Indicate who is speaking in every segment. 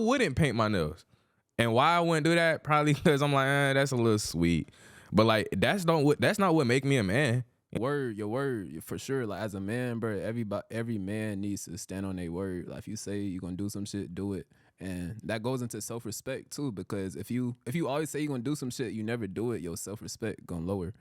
Speaker 1: wouldn't paint my nails. And why I wouldn't do that? Probably because I'm like, that's a little sweet. But like, that's not what make me a man.
Speaker 2: Your word, for sure. Like as a man, bro, every man needs to stand on their word. Like if you say you're gonna do some shit, do it. And that goes into self-respect too, because if you always say you're gonna do some shit, you never do it, your self-respect gonna lower.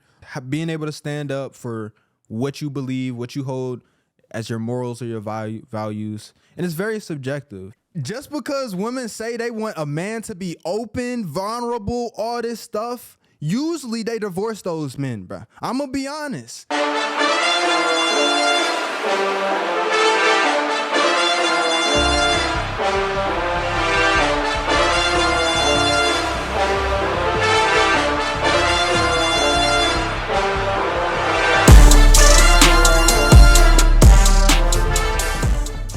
Speaker 3: Being able to stand up for what you believe, what you hold as your morals or your values, and it's very subjective. Just because women say they want a man to be open, vulnerable, all this stuff, usually they divorce those men, bro. I'm gonna be honest.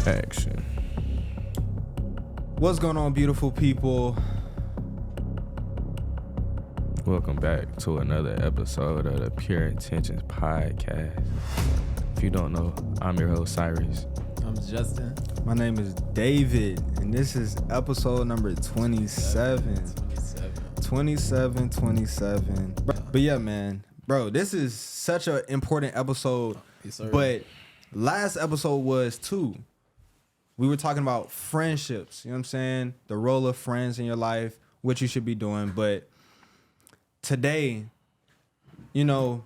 Speaker 1: Action.
Speaker 3: What's going on, beautiful people?
Speaker 1: Welcome back to another episode of the Pure Intentions Podcast. If you don't know, I'm your host, Cyrus.
Speaker 2: I'm Justin.
Speaker 3: My name is David, and this is episode number 27. 27. But yeah, man. Bro, this is such an important episode.
Speaker 2: Yes, sir.
Speaker 3: But last episode was too. We were talking about friendships, you know what I'm saying? The role of friends in your life, what you should be doing. But today, you know,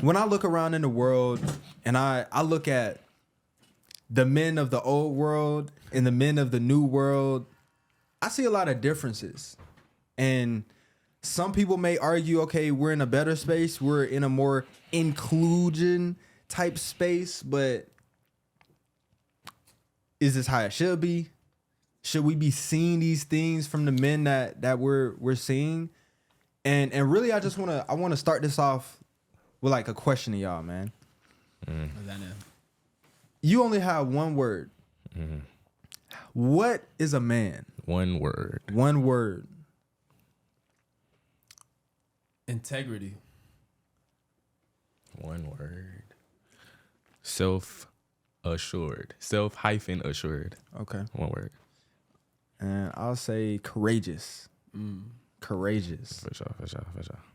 Speaker 3: when I look around in the world and I look at the men of the old world and the men of the new world, I see a lot of differences. And some people may argue, okay, we're in a better space. We're in a more inclusion type space, but is this how it should be? Should we be seeing these things from the men that we're seeing? And really, I want to start this off with like a question to y'all, man. You only have one word. What is a man?
Speaker 1: One word.
Speaker 3: One word.
Speaker 2: Integrity.
Speaker 1: One word. Self-assured. Self-assured.
Speaker 3: Okay.
Speaker 1: One word.
Speaker 3: And I'll say courageous. Courageous.
Speaker 1: For sure.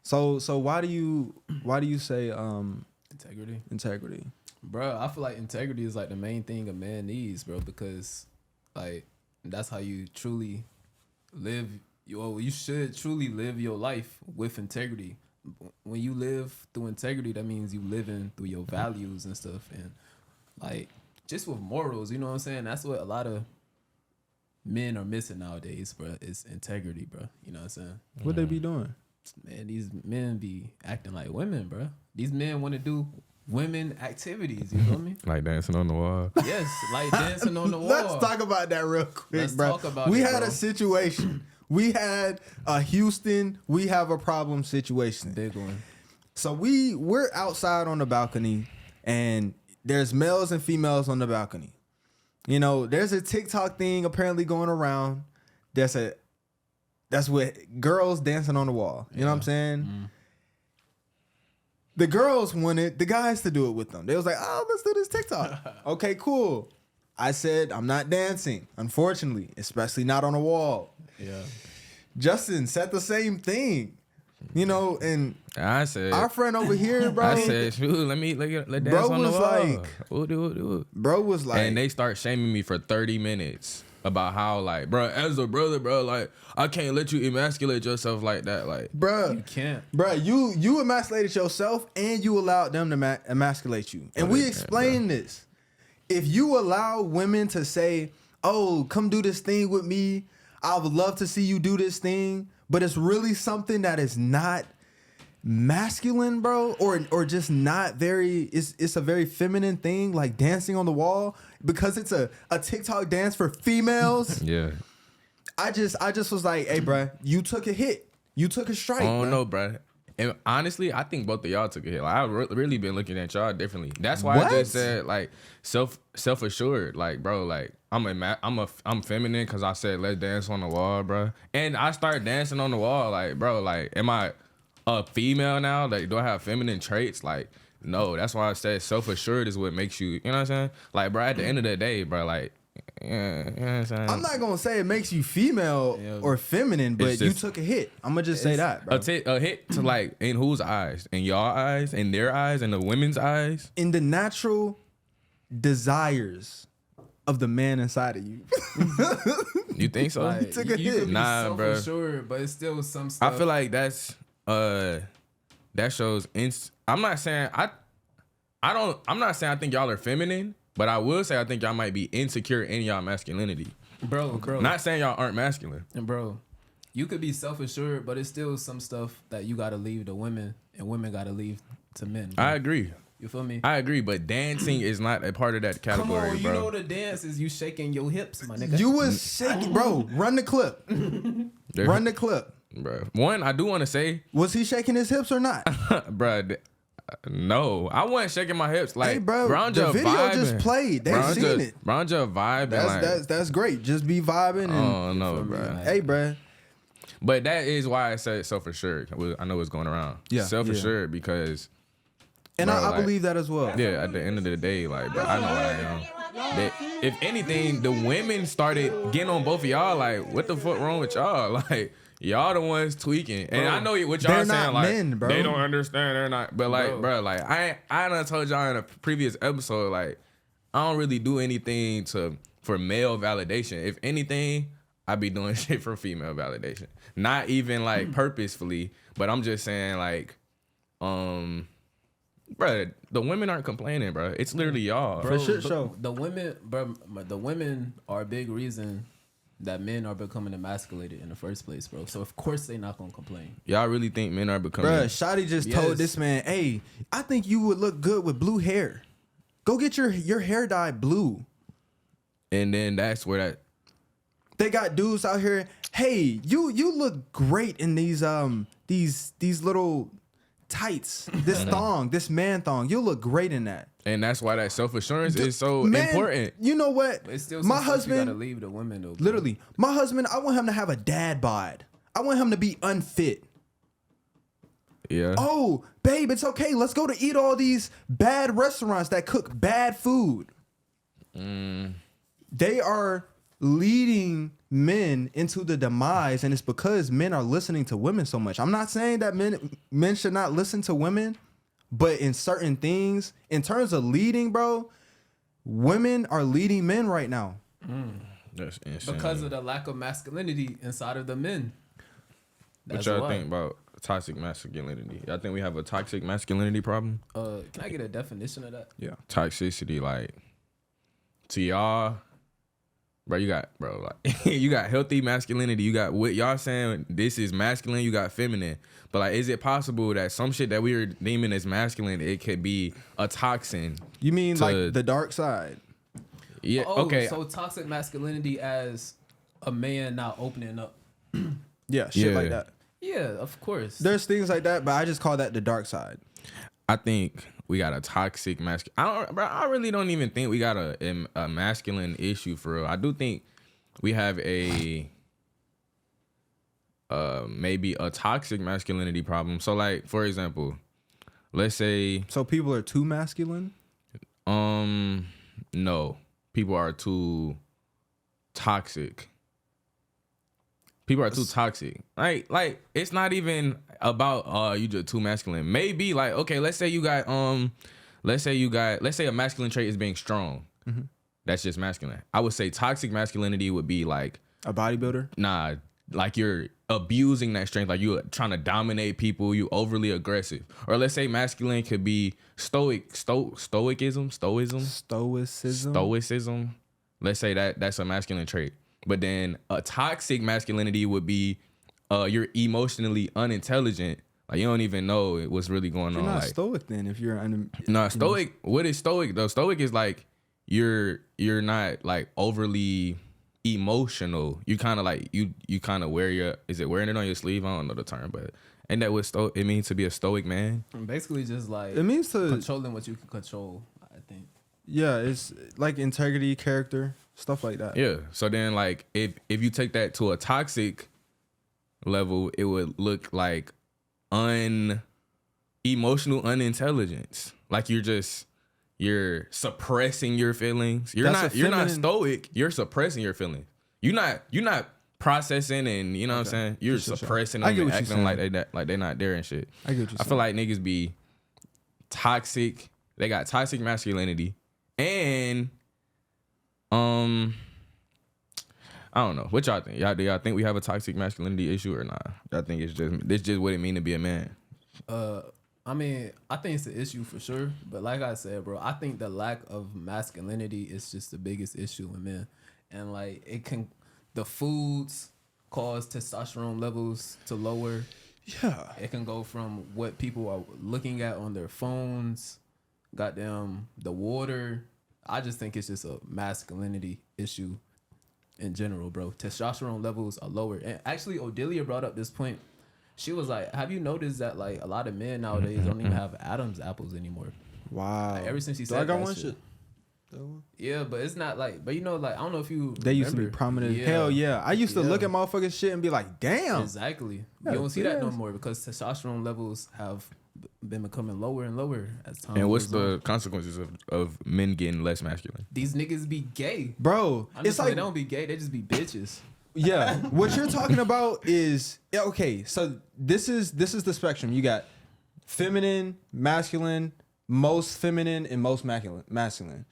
Speaker 3: So why do you say
Speaker 2: Integrity. Bro, I feel like integrity is like the main thing a man needs, bro, because like that's how you truly live. You should truly live your life with integrity. When you live through integrity, that means you living through your values and stuff, and like just with morals. You know what I'm saying? That's what a lot of men are missing nowadays, bro. Is integrity, bro. You know what I'm saying?
Speaker 3: What they be doing?
Speaker 2: Man, these men be acting like women, bro. These men want to do women activities. You feel me?
Speaker 1: Like dancing on the wall.
Speaker 2: Yes, like dancing on the wall.
Speaker 3: Let's talk about that real quick,
Speaker 2: Let's
Speaker 3: bro.
Speaker 2: talk about
Speaker 3: we
Speaker 2: it,
Speaker 3: had
Speaker 2: bro.
Speaker 3: a situation. We had a Houston, we have a problem situation.
Speaker 2: Big one.
Speaker 3: So we're outside on the balcony, and there's males and females on the balcony. You know, there's a TikTok thing apparently going around. That's what girls dancing on the wall. You know what I'm saying? Mm. The girls wanted the guys to do it with them. They was like, oh, let's do this TikTok. Okay, cool. I said, I'm not dancing, unfortunately, especially not on a wall.
Speaker 2: Yeah.
Speaker 3: Justin said the same thing. You know, and
Speaker 1: I said,
Speaker 3: our friend over here, bro.
Speaker 1: I said, shoot, let dance
Speaker 3: bro
Speaker 1: on the
Speaker 3: was
Speaker 1: wall.
Speaker 3: like,
Speaker 1: We'll do it.
Speaker 3: Bro was like,
Speaker 1: and they start shaming me for 30 minutes about how, like, bro, as a brother, bro, like, I can't let you emasculate yourself like that, like,
Speaker 3: bro,
Speaker 2: you can't,
Speaker 3: bro. You emasculated yourself, and you allowed them to emasculate you. And we explained this. If you allow women to say, "Oh, come do this thing with me," I would love to see you do this thing, but it's really something that is not masculine, bro, or just not very. It's a very feminine thing, like dancing on the wall, because it's a TikTok dance for females.
Speaker 1: Yeah.
Speaker 3: I just was like, hey, bro, you took a hit, you took a strike.
Speaker 1: I don't know, bro. And honestly, I think both of y'all took a hit. Like, I've really been looking at y'all differently. That's why I just said like self-assured. Like, bro, like I'm feminine because I said let's dance on the wall, bro. And I started dancing on the wall. Like, bro, like, am I a female now? Like, do I have feminine traits? Like, no. That's why I said self-assured is what makes you. You know what I'm saying? Like, bro, at the end of the day, bro, like, yeah, you know what I'm saying?
Speaker 3: I'm not gonna say it makes you female or feminine, but you took a hit. I'm gonna just say that, bro.
Speaker 1: A hit to like in whose eyes? In y'all eyes? In their eyes? In the women's eyes?
Speaker 3: In the natural desires of the man inside of you.
Speaker 1: You think so?
Speaker 2: Like,
Speaker 3: You took a
Speaker 2: you
Speaker 3: hit.
Speaker 2: could be
Speaker 1: Nah, bro.
Speaker 2: Sure, but it's still some stuff.
Speaker 1: I feel like that's that shows. I'm not saying I'm not saying I think y'all are feminine, but I will say I think y'all might be insecure in y'all masculinity.
Speaker 2: Bro.
Speaker 1: Not saying y'all aren't masculine.
Speaker 2: And bro, you could be self-assured, but it's still some stuff that you gotta leave to women, and women gotta leave to men. Bro.
Speaker 1: I agree.
Speaker 2: You feel me?
Speaker 1: I agree, but dancing is not a part of that category,
Speaker 2: Come on,
Speaker 1: bro.
Speaker 2: you know the dance is you shaking your hips, my nigga.
Speaker 3: You was shaking, bro. Run the clip. Run the clip.
Speaker 1: Bro. One, I do want to say,
Speaker 3: Was he shaking his hips or not?
Speaker 1: bro, no, I wasn't shaking my hips. Like,
Speaker 3: Hey, bro,
Speaker 1: Brown
Speaker 3: the
Speaker 1: just
Speaker 3: video
Speaker 1: vibing.
Speaker 3: just played. They
Speaker 1: Brown
Speaker 3: seen it.
Speaker 1: Brown just vibing.
Speaker 3: That's great. Just be vibing. And,
Speaker 1: Oh no, bro.
Speaker 3: hey, bro.
Speaker 1: But that is why I said self assured. I know it's going around.
Speaker 3: Yeah,
Speaker 1: Self assured because.
Speaker 3: And
Speaker 1: bro,
Speaker 3: I
Speaker 1: like,
Speaker 3: believe that as well.
Speaker 1: Yeah, at the end of the day, like, bro, I know what I am. That if anything, the women started getting on both of y'all. Like, what the fuck wrong with y'all? Like, y'all the ones tweaking. And I know what y'all
Speaker 3: they're
Speaker 1: saying.
Speaker 3: not
Speaker 1: Like,
Speaker 3: men, bro.
Speaker 1: they don't understand. They're not. But like, bro, like, I done told y'all in a previous episode, like, I don't really do anything for male validation. If anything, I be doing shit for female validation. Not even like purposefully, but I'm just saying like, bro, the women aren't complaining, bro. It's literally y'all.
Speaker 3: For shit show.
Speaker 2: The women, bro, the women are a big reason that men are becoming emasculated in the first place, bro. So of course they not gonna complain.
Speaker 1: Y'all really think men are becoming?
Speaker 3: Bruh, Shotty just told this man, hey, I think you would look good with blue hair. Go get your hair dyed blue.
Speaker 1: And then that's where that.
Speaker 3: They got dudes out here. Hey, you look great in these little tights, this thong, this man thong. You look great in that.
Speaker 1: And that's why that self assurance is so
Speaker 3: Man,
Speaker 1: important.
Speaker 3: You know what?
Speaker 2: It's still
Speaker 3: My
Speaker 2: some stuff you gotta
Speaker 3: husband,
Speaker 2: leave the women though. Bro.
Speaker 3: literally, my husband, I want him to have a dad bod. I want him to be unfit.
Speaker 1: Yeah.
Speaker 3: Oh, babe, it's okay. Let's go to eat all these bad restaurants that cook bad food. They are leading men into the demise, and it's because men are listening to women so much. I'm not saying that men should not listen to women, but in certain things, in terms of leading, bro, women are leading men right now.
Speaker 1: That's insane.
Speaker 2: Because of the lack of masculinity inside of the men.
Speaker 1: What y'all think about toxic masculinity? Y'all think we have a toxic masculinity problem?
Speaker 2: Can I get a definition of that?
Speaker 3: Yeah.
Speaker 1: Toxicity, like, to y'all, bro, you got you got healthy masculinity. You got what y'all saying, this is masculine, you got feminine. But like, is it possible that some shit that we are deeming as masculine, it could be a toxin?
Speaker 3: You mean like the dark side?
Speaker 1: Yeah,
Speaker 2: Oh,
Speaker 1: okay.
Speaker 2: So toxic masculinity as a man not opening up.
Speaker 3: Yeah, shit like that.
Speaker 2: Yeah, of course.
Speaker 3: There's things like that, but I just call that the dark side.
Speaker 1: I think we got a toxic masculine. I really don't even think we got a masculine issue for real. I do think we have a maybe a toxic masculinity problem. So like, for example, let's say
Speaker 3: So people are too masculine?
Speaker 1: no, people are too toxic. People are too toxic. Like it's not even about you just too masculine. Maybe like, okay, let's say a masculine trait is being strong.
Speaker 3: Mm-hmm.
Speaker 1: That's just masculine. I would say toxic masculinity would be like
Speaker 3: A bodybuilder?
Speaker 1: nah, like you're abusing that strength, like you're trying to dominate people, you overly aggressive. Or let's say masculine could be stoicism. Let's say that's a masculine trait. But then a toxic masculinity would be you're emotionally unintelligent. Like you don't even know what's really going on.
Speaker 3: You're not
Speaker 1: like
Speaker 3: stoic then if you're
Speaker 1: stoic. What is stoic though? Stoic is like you're not like overly emotional. You kind of like you kind of wearing it on your sleeve? I don't know the term, but ain't that what it means to be a stoic man?
Speaker 2: Basically just like
Speaker 3: it means to
Speaker 2: controlling what you can control, I think.
Speaker 3: Yeah, it's like integrity, character, stuff like that.
Speaker 1: Yeah. So then like if you take that to a toxic level, it would look like emotional unintelligence. Like you're you're suppressing your feelings. You're not stoic. You're suppressing your feelings. You're not processing and you know what I'm saying. You're suppressing them and acting like they're not there and shit. I feel like niggas be toxic. They got toxic masculinity and I don't know. What y'all think? Do y'all think we have a toxic masculinity issue or not? Y'all think it's just what it mean to be a man?
Speaker 2: I mean, I think it's an issue for sure. But like I said, bro, I think the lack of masculinity is just the biggest issue in men. And like the foods cause testosterone levels to lower.
Speaker 3: Yeah.
Speaker 2: It can go from what people are looking at on their phones, goddamn the water. I just think it's just a masculinity issue in general, bro. Testosterone levels are lower. And actually, Odelia brought up this point. She was like, have you noticed that like a lot of men nowadays don't even have Adam's apples anymore?
Speaker 3: Wow.
Speaker 2: Like, ever since she said
Speaker 3: I got
Speaker 2: that
Speaker 3: one
Speaker 2: shit.
Speaker 3: That one?
Speaker 2: Yeah, but it's not like, but you know, like, I don't know if you
Speaker 3: They used to be prominent. Yeah. Hell yeah. I used to look at motherfucking shit and be like, damn.
Speaker 2: Exactly. You don't see that no more because testosterone levels have been becoming lower and lower as time.
Speaker 1: And what's the consequences of men getting less masculine?
Speaker 2: These niggas be gay.
Speaker 3: Bro,
Speaker 2: it's like they don't be gay, they just be bitches.
Speaker 3: Yeah. What you're talking about is okay, so this is the spectrum. You got feminine, masculine, most feminine, and most masculine.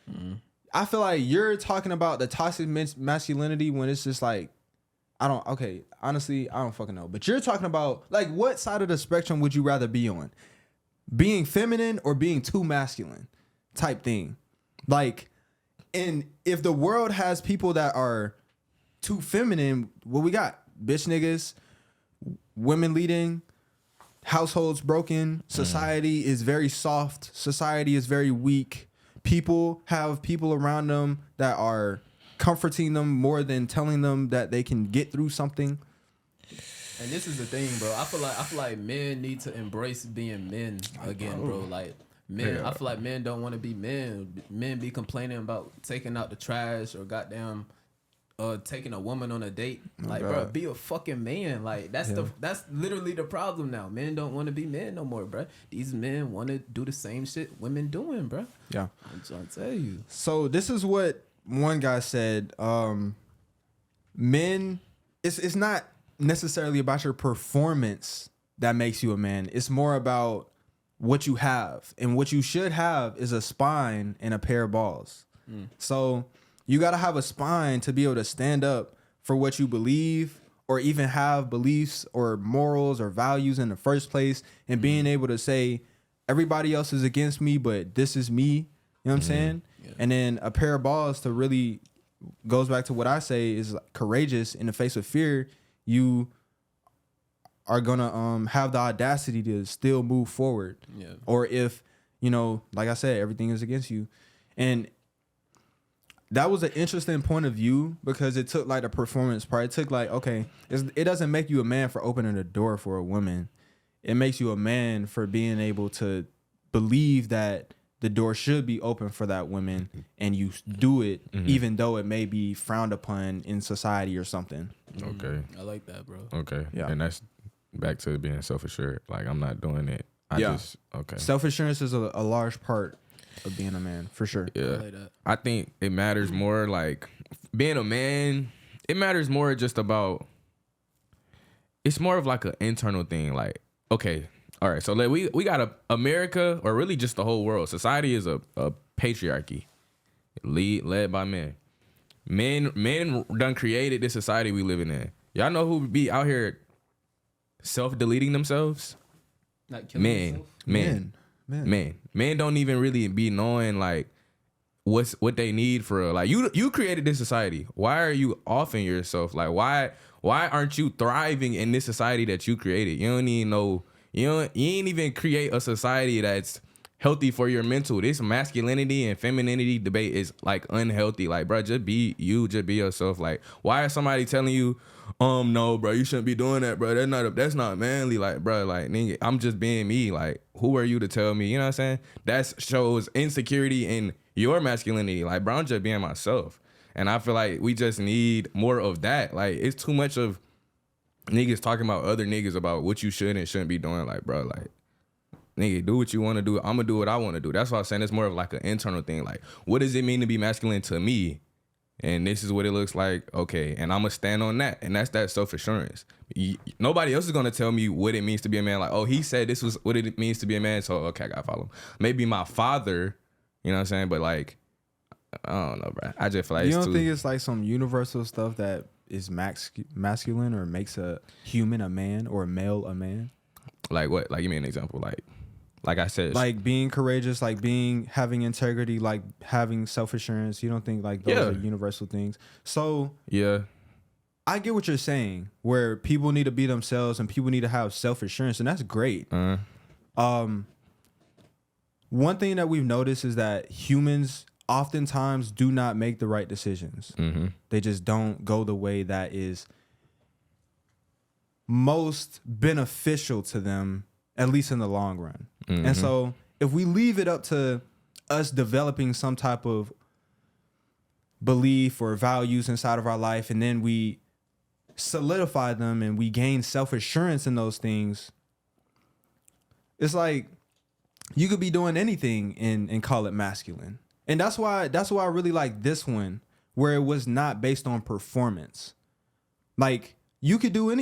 Speaker 3: Mm-hmm. I feel like you're talking about the toxic masculinity when it's just like honestly, I don't fucking know. But you're talking about like what side of the spectrum would you rather be on? Being feminine or being too masculine type thing. Like, and if the world has people that are too feminine, what we got? Bitch niggas, women leading, households broken, society is very soft, society is very weak. People have people around them that are comforting them more than telling them that they can get through something.
Speaker 2: And this is the thing, bro. I feel like men need to embrace being men again, bro. Like men, I feel like men don't want to be men. Men be complaining about taking out the trash or goddamn taking a woman on a date. Like, bro, be a fucking man. Like that's literally the problem now. Men don't want to be men no more, bro. These men want to do the same shit women doing, bro.
Speaker 3: Yeah,
Speaker 2: I'm trying to tell you.
Speaker 3: So this is what one guy said. Men, it's not necessarily about your performance that makes you a man. It's more about what you have, and what you should have is a spine and a pair of balls. So you got to have a spine to be able to stand up for what you believe, or even have beliefs or morals or values in the first place, and being able to say everybody else is against me, but this is me. You know what I'm saying? Yeah. And then a pair of balls to really goes back to what I say is courageous in the face of fear. You are gonna have the audacity to still move forward. Yeah. Or if, you know, like I said, everything is against you. And that was an interesting point of view because it took like the performance part. It took like, okay, it doesn't make you a man for opening the door for a woman. It makes you a man for being able to believe that the door should be open for that woman, and you do it even though it may be frowned upon in society or something.
Speaker 1: Okay.
Speaker 2: I like that, bro.
Speaker 1: Okay. Yeah. And that's back to being self-assured. Like, I'm not doing it. Okay.
Speaker 3: Self-assurance is a large part of being a man, for sure.
Speaker 1: Yeah. I like that. I think it matters more, like, being a man, it matters more just about, it's more of like an internal thing. Like, okay, all right, so we got America, or really just the whole world. Society is a patriarchy, led by men. Men done created this society we living in. Y'all know who be out here self-deleting themselves?
Speaker 2: Not killing
Speaker 1: Men. Men don't even really be knowing like what they need for like you created this society. Why are you offing yourself? Like why aren't you thriving in this society that you created? You don't even know. You ain't even create a society that's healthy for your mental. This masculinity and femininity debate is like unhealthy. Like, bro, just be you, just be yourself. Like, why is somebody telling you, no, bro, you shouldn't be doing that, bro. That's not manly. Like, bro, like, nigga, I'm just being me. Like, who are you to tell me? You know what I'm saying? That shows insecurity in your masculinity. Like, bro, I'm just being myself. And I feel like we just need more of that. Like, it's too much of niggas talking about other niggas about what you should and shouldn't be doing. Like, bro, like, nigga, do what you want to do. I'm gonna do what I want to do. That's why I'm saying it's more of like an internal thing. Like, what does it mean to be masculine to me? And this is what it looks like. Okay, and I'm gonna stand on that, and that's that self-assurance. Nobody else is gonna tell me what it means to be a man. Like, oh, he said this was what it means to be a man, so okay, I gotta follow him. Maybe my father, you know what I'm saying? But like, I don't know, bro. I just feel like
Speaker 3: you don't think it's like some universal stuff that is masculine or makes a human a man or a male a man?
Speaker 1: Like what? Like, give me an example. Like I said,
Speaker 3: like being courageous, like having integrity, like having self-assurance. You don't think like those are universal things? So
Speaker 1: yeah,
Speaker 3: I get what you're saying, where people need to be themselves and people need to have self-assurance, and that's great. One thing that we've noticed is that humans oftentimes do not make the right decisions. They just don't go the way that is most beneficial to them, at least in the long run. And so if we leave it up to us developing some type of belief or values inside of our life, and then we solidify them and we gain self-assurance in those things, it's like you could be doing anything and call it masculine. And that's why I really like this one, where it was not based on performance. Like, you could do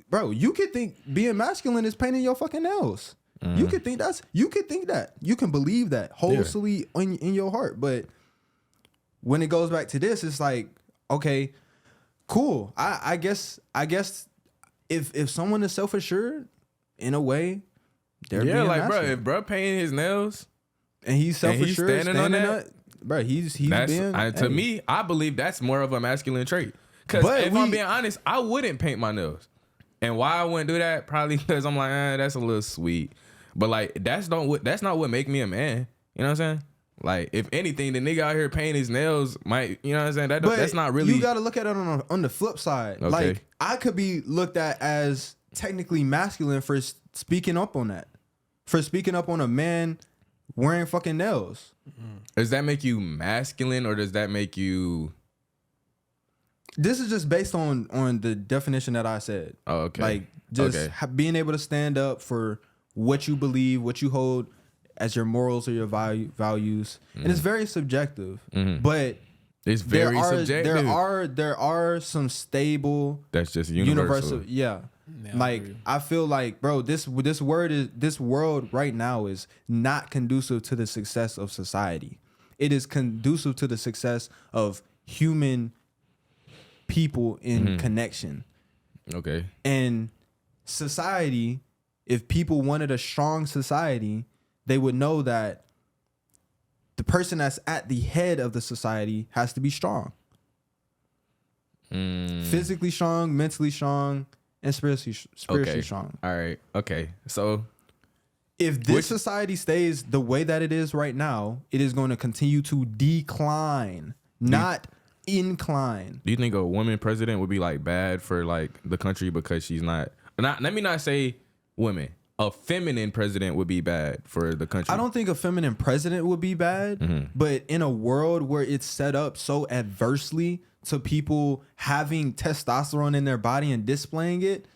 Speaker 3: bro, you could think being masculine is painting your fucking nails. You could think that. You can believe that wholesally in your heart. But when it goes back to this, it's like, okay, cool. I guess if someone is self-assured in a way, they're being
Speaker 1: like
Speaker 3: masculine.
Speaker 1: bro, if bro painting his nails
Speaker 3: and he's self-assured,
Speaker 1: and he's standing on that,
Speaker 3: bro, he's
Speaker 1: to me, I believe that's more of a masculine trait. Because if I'm being honest, I wouldn't paint my nails. And why I wouldn't do that? Probably because I'm like, that's a little sweet. But like, that's not what make me a man. You know what I'm saying? Like, if anything, the nigga out here painting his nails might, you know what I'm saying? That's not really. You
Speaker 3: got to look at it on the flip side. Okay. Like, I could be looked at as technically masculine for speaking up on that. For speaking up on a man wearing fucking nails.
Speaker 1: Does that make you masculine, or does that make you...
Speaker 3: This is just based on the definition that I said.
Speaker 1: Oh, okay.
Speaker 3: Like, just being able to stand up for what you believe, what you hold as your morals or your values. And it's very subjective. But
Speaker 1: it's very subjective.
Speaker 3: There are some stable...
Speaker 1: That's just universal.
Speaker 3: Yeah. Like, I feel like, bro, this world right now is not conducive to the success of society. It is conducive to the success of human people in connection.
Speaker 1: Okay.
Speaker 3: And society, if people wanted a strong society, they would know that the person that's at the head of the society has to be strong. Physically strong, mentally strong, and spiritually strong.
Speaker 1: All right. Okay. So
Speaker 3: if this society stays the way that it is right now, it is going to continue to decline, not incline.
Speaker 1: Do you think a woman president would be like bad for like the country because she's not let me not say women. A feminine president would be bad for the country.
Speaker 3: I don't think a feminine president would be bad, but in a world where it's set up so adversely to people having testosterone in their body and displaying it,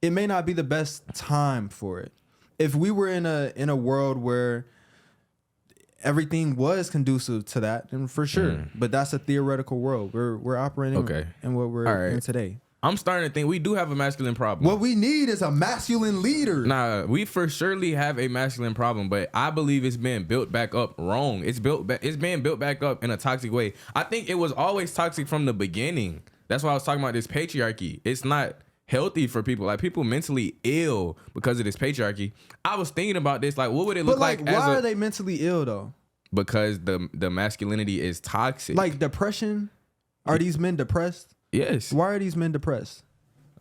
Speaker 3: it may not be the best time for it. If we were in a world where everything was conducive to that, then for sure. But that's a theoretical world. We're operating in what we're in today.
Speaker 1: I'm starting to think we do have a masculine problem.
Speaker 3: What we need is a masculine leader.
Speaker 1: Nah, we for surely have a masculine problem, but I believe it's being built back up wrong. It's being built back up in a toxic way. I think it was always toxic from the beginning. That's why I was talking about this patriarchy. It's not healthy for people. Like, people mentally ill because of this patriarchy. I was thinking about this. Like, what would it look like?
Speaker 3: Why are they mentally ill though?
Speaker 1: Because the masculinity is toxic.
Speaker 3: Like depression. Are these men depressed?
Speaker 1: Yes.
Speaker 3: Why are these men depressed?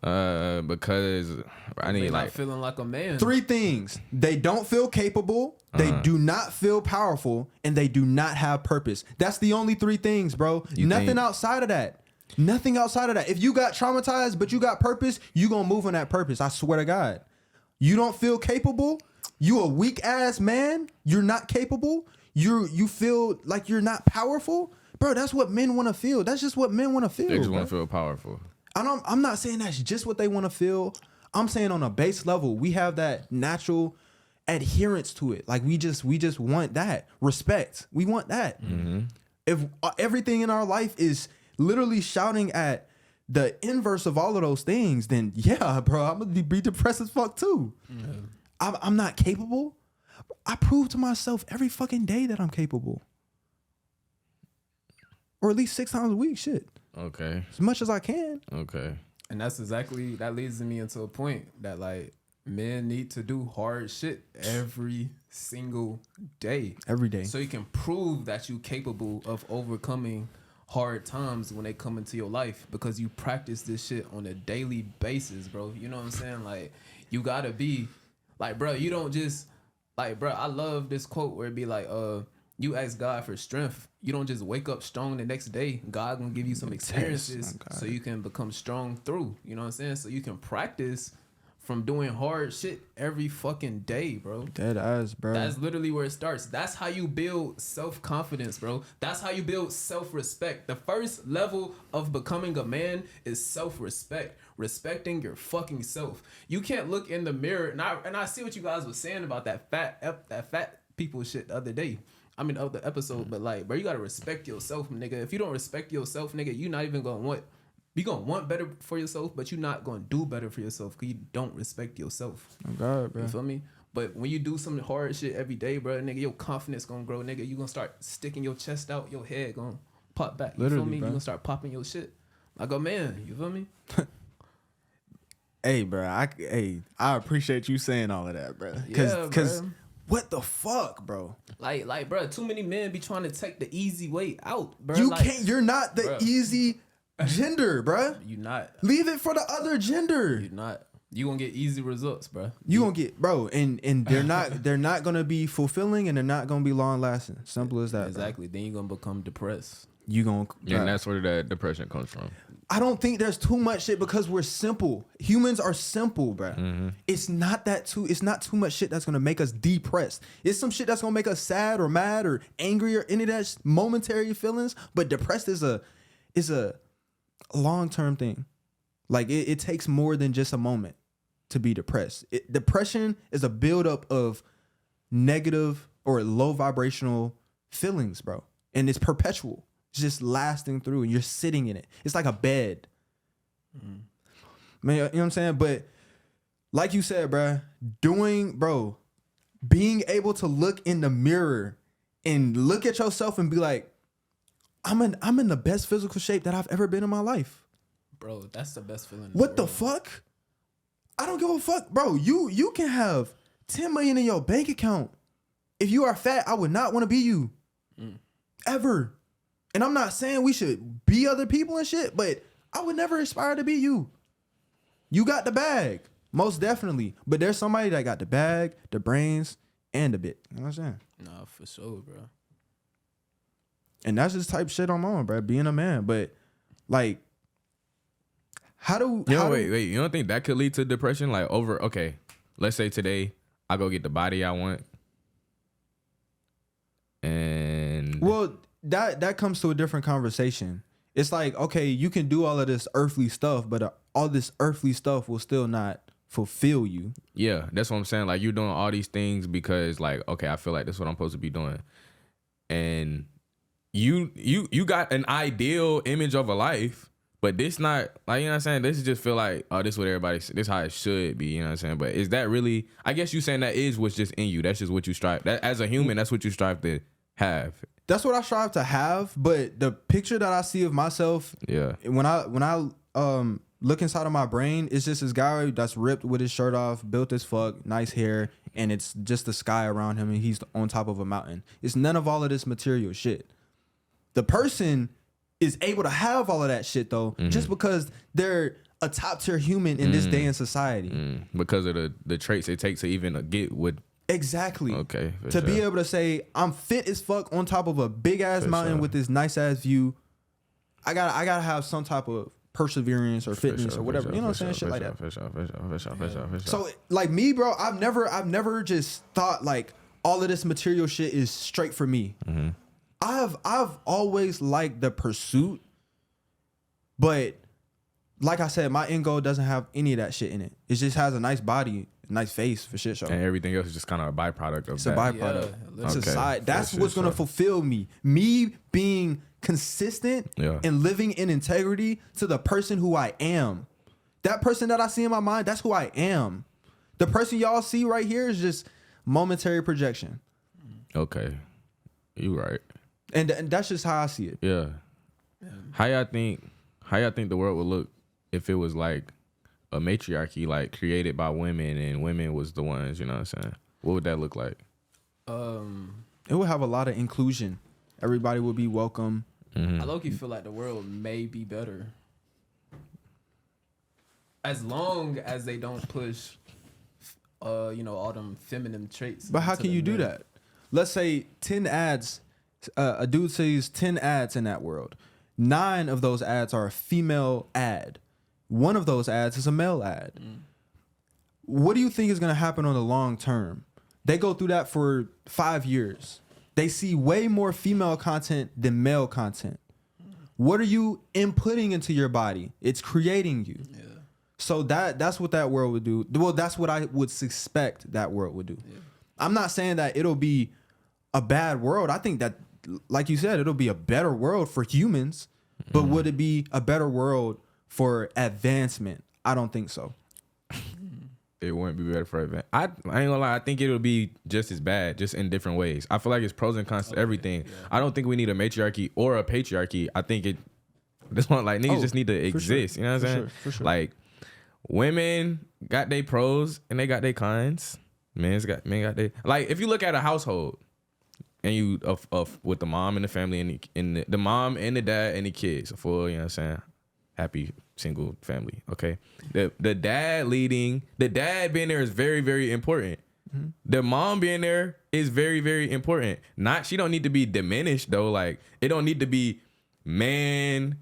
Speaker 1: Because I need
Speaker 2: not feeling like a man.
Speaker 3: 3 things: they don't feel capable, they do not feel powerful, and they do not have purpose. That's the only 3 things, bro. Nothing outside of that. Nothing outside of that. If you got traumatized but you got purpose, you gonna move on that purpose. I swear to God. You don't feel capable. You a weak ass man. You're not capable. You feel like you're not powerful. Bro, that's what men want to feel. That's just what men want to feel.
Speaker 1: They just want to feel powerful.
Speaker 3: I'm not saying that's just what they want to feel. I'm saying on a base level, we have that natural adherence to it. Like we just want that respect. We want that. If everything in our life is literally shouting at the inverse of all of those things, then yeah, bro, I'm gonna be depressed as fuck too. I'm not capable. I prove to myself every fucking day that I'm capable, or at least 6 times a week. Shit.
Speaker 1: Okay.
Speaker 3: As much as I can.
Speaker 1: Okay.
Speaker 2: And that leads me into a point that like men need to do hard shit every single day.
Speaker 3: Every day.
Speaker 2: So you can prove that you're capable of overcoming hard times when they come into your life, because you practice this shit on a daily basis, bro. You know what I'm saying? Like, you gotta be like, bro, you don't just like, bro, I love this quote where it be like, you ask God for strength. You don't just wake up strong the next day. God gonna give you some experiences so you can become strong through. You know what I'm saying? So you can practice from doing hard shit every fucking day, bro.
Speaker 3: Dead ass, bro.
Speaker 2: That's literally where it starts. That's how you build self-confidence, bro. That's how you build self-respect. The first level of becoming a man is self-respect. Respecting your fucking self. You can't look in the mirror, and I see what you guys were saying about that fat people shit the other day. I mean, of the episode, but like, bro, you gotta respect yourself, nigga. If you don't respect yourself, nigga, you not even gonna want. You gonna want better for yourself, but you're not gonna do better for yourself because you don't respect yourself.
Speaker 3: Oh God, bro.
Speaker 2: You feel me? But when you do some hard shit every day, bro, nigga, your confidence gonna grow, nigga. You gonna start sticking your chest out, your head gonna pop back. You
Speaker 3: Literally,
Speaker 2: feel me?
Speaker 3: bro.
Speaker 2: You gonna start popping your shit like a man. You feel me?
Speaker 3: Hey, bro. I appreciate you saying all of that, bro.
Speaker 2: Yeah,
Speaker 3: Cause
Speaker 2: bro.
Speaker 3: what the fuck, bro?
Speaker 2: Like, bro, too many men be trying to take the easy way out, bro.
Speaker 3: You
Speaker 2: like,
Speaker 3: can't. You're not the
Speaker 2: bro.
Speaker 3: Easy gender, bro.
Speaker 2: You not.
Speaker 3: Leave it for the other gender.
Speaker 2: You not. You gonna get easy results, bro.
Speaker 3: You gonna get, bro, and they're not gonna be fulfilling, and they're not gonna be long lasting. Simple as that.
Speaker 2: Exactly. Then you're gonna become depressed.
Speaker 3: You gonna,
Speaker 1: And that's where that depression comes from.
Speaker 3: I don't think there's too much shit because we're simple. Humans are simple, bro. It's not too much shit that's gonna make us depressed. It's some shit that's gonna make us sad or mad or angry or any of that momentary feelings. But depressed is a long-term thing. Like it takes more than just a moment to be depressed. Depression is a buildup of negative or low vibrational feelings, bro. And it's perpetual. It's just lasting through, and you're sitting in it. It's like a bed. Man, you know what I'm saying? But like you said, bro, being able to look in the mirror and look at yourself and be like, I'm in the best physical shape that I've ever been in my life.
Speaker 2: Bro, that's the best feeling.
Speaker 3: What the fuck? I don't give a fuck, bro. You can have 10 million in your bank account. If you are fat, I would not want to be you. Ever. And I'm not saying we should be other people and shit, but I would never aspire to be you. You got the bag, most definitely. But there's somebody that got the bag, the brains, and the bit. You know what I'm saying?
Speaker 2: Nah, for sure, bro.
Speaker 3: And that's just type shit I'm on, bro. Being a man. But like,
Speaker 1: wait. You don't think that could lead to depression? Like okay, let's say today I go get the body I want. And
Speaker 3: well, that comes to a different conversation. It's like, okay, you can do all of this earthly stuff, but all this earthly stuff will still not fulfill you.
Speaker 1: Yeah, that's what I'm saying. Like, you're doing all these things because, like, okay, I feel like this is what I'm supposed to be doing. And you got an ideal image of a life, but this not, like, you know what I'm saying? This is just feel like, oh, this is what this how it should be, you know what I'm saying? But is that really, I guess you saying that is what's just in you. That's just what you strive, that as a human, that's what you strive to have.
Speaker 3: That's what I strive to have, but the picture that I see of myself,
Speaker 1: yeah,
Speaker 3: when I look inside of my brain, it's just this guy that's ripped with his shirt off, built as fuck, nice hair, and it's just the sky around him, and he's on top of a mountain. It's none of all of this material shit. The person is able to have all of that shit though, just because they're a top tier human in this day in society,
Speaker 1: because of the traits it takes to even get with.
Speaker 3: Exactly.
Speaker 1: Okay.
Speaker 3: To be able to say I'm fit as fuck on top of a big ass mountain with this nice ass view, I gotta have some type of perseverance or fitness or whatever. You know what I'm saying? Shit like that.
Speaker 1: For sure.
Speaker 3: So like me, bro, I've never just thought like all of this material shit is straight for me. I've always liked the pursuit, but like I said, my end goal doesn't have any of that shit in it. It just has a nice body, nice face for shit show.
Speaker 1: And everything else is just kind of a byproduct of
Speaker 3: It's
Speaker 1: that.
Speaker 3: a byproduct.
Speaker 2: Yeah,
Speaker 3: It's
Speaker 1: okay.
Speaker 3: a side. That's
Speaker 1: For
Speaker 3: what's
Speaker 1: shit
Speaker 3: gonna
Speaker 1: show.
Speaker 3: fulfill me. Me being consistent and living in integrity to the person who I am. That person that I see in my mind, that's who I am. The person y'all see right here is just momentary projection.
Speaker 1: Okay. You right.
Speaker 3: And that's just how I see it.
Speaker 1: Yeah. How y'all think the world would look if it was like a matriarchy, like created by women and women was the ones, you know what I'm saying? What would that look like?
Speaker 3: It would have a lot of inclusion. Everybody would be welcome.
Speaker 2: I low-key feel like the world may be better as long as they don't push, all them feminine traits.
Speaker 3: But how
Speaker 2: into
Speaker 3: can
Speaker 2: the
Speaker 3: you do
Speaker 2: men.
Speaker 3: that? Let's say 10 ads, a dude sees 10 ads in that world. 9 of those ads are a female ad. 1 of those ads is a male ad. What do you think is going to happen on the long term? They go through that for 5 years. They see way more female content than male content. What are you inputting into your body? It's creating you.
Speaker 2: Yeah.
Speaker 3: So that's what that world would do. Well, that's what I would suspect that world would do. Yeah. I'm not saying that it'll be a bad world. I think that, like you said, it'll be a better world for humans. But would it be a better world for advancement? I don't think so.
Speaker 1: It wouldn't be better for event. I ain't gonna lie. I think it'll be just as bad, just in different ways. I feel like it's pros and cons to everything. Yeah. I don't think we need a matriarchy or a patriarchy. I think this one, like, niggas just need to exist.
Speaker 3: Sure.
Speaker 1: You know what I'm saying?
Speaker 3: For sure.
Speaker 1: Like, women got their pros and they got their cons. Men got their, like, if you look at a household and you with the mom and the family and the mom and the dad and the kids, a full, you know what I'm saying, happy single family. Okay, the dad being there is very, very important. The mom being there is very, very important. She don't need to be diminished though. Like, it don't need to be man,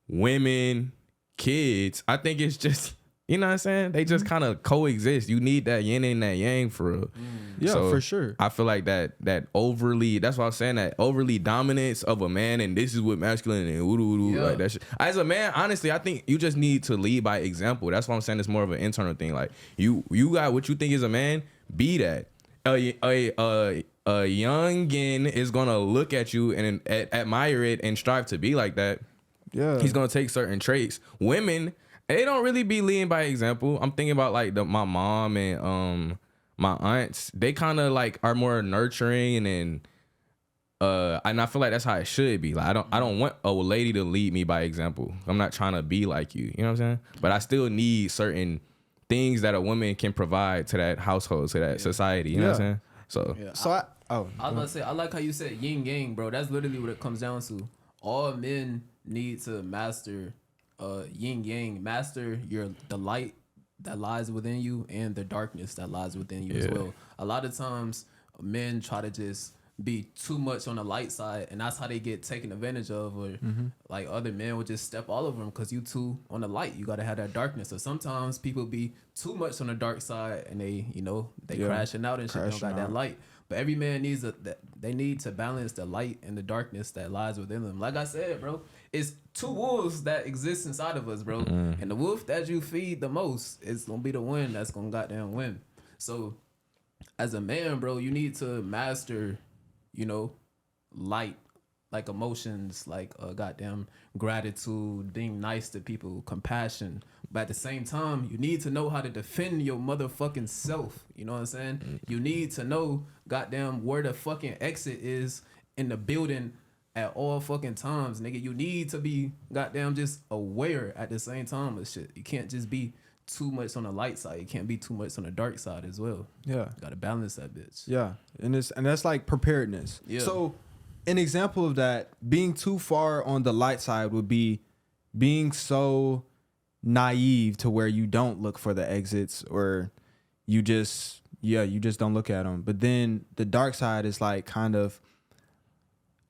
Speaker 1: women, kids. I think it's just, you know what I'm saying, they just kind of coexist. You need that yin and that yang for real.
Speaker 3: Yeah,
Speaker 1: so
Speaker 3: for sure.
Speaker 1: I feel like that overly, that's what I was saying, that overly dominance of a man, and this is what masculinity and like that shit. As a man, honestly, I think you just need to lead by example. That's why I'm saying it's more of an internal thing. Like, you got what you think is a man, be that. A youngin is gonna look at you and admire it and strive to be like that.
Speaker 3: Yeah,
Speaker 1: He's gonna take certain traits. Women, they don't really be leading by example. I'm thinking about like my mom and my aunts. They kind of like are more nurturing and I feel like that's how it should be. Like, I don't want a lady to lead me by example. I'm not trying to be like you. You know what I'm saying? But I still need certain things that a woman can provide to that household, to that society. You know what I'm saying? So
Speaker 2: I was about to say, I like how you said yin yang, bro. That's literally what it comes down to. All men need to master yin yang, master the light that lies within you and the darkness that lies within you as well. A lot of times men try to just be too much on the light side, and that's how they get taken advantage of, or like other men would just step all over them because you too on the light. You got to have that darkness. So sometimes people be too much on the dark side and they crashing out and shit. They don't got that light. But every man needs they need to balance the light and the darkness that lies within them. Like I said, bro, it's two wolves that exist inside of us, bro. And the wolf that you feed the most is gonna be the one that's gonna goddamn win. So as a man, bro, you need to master, light, like emotions, like goddamn gratitude, being nice to people, compassion. But at the same time, you need to know how to defend your motherfucking self. You know what I'm saying? You need to know goddamn where the fucking exit is in the building at all fucking times, nigga. You need to be goddamn just aware at the same time of shit. You can't just be too much on the light side. You can't be too much on the dark side as well. Yeah. Gotta balance that bitch.
Speaker 3: Yeah. And that's like preparedness. Yeah. So an example of that, being too far on the light side would be being so naive to where you don't look for the exits, or you just don't look at them. But then the dark side is like kind of,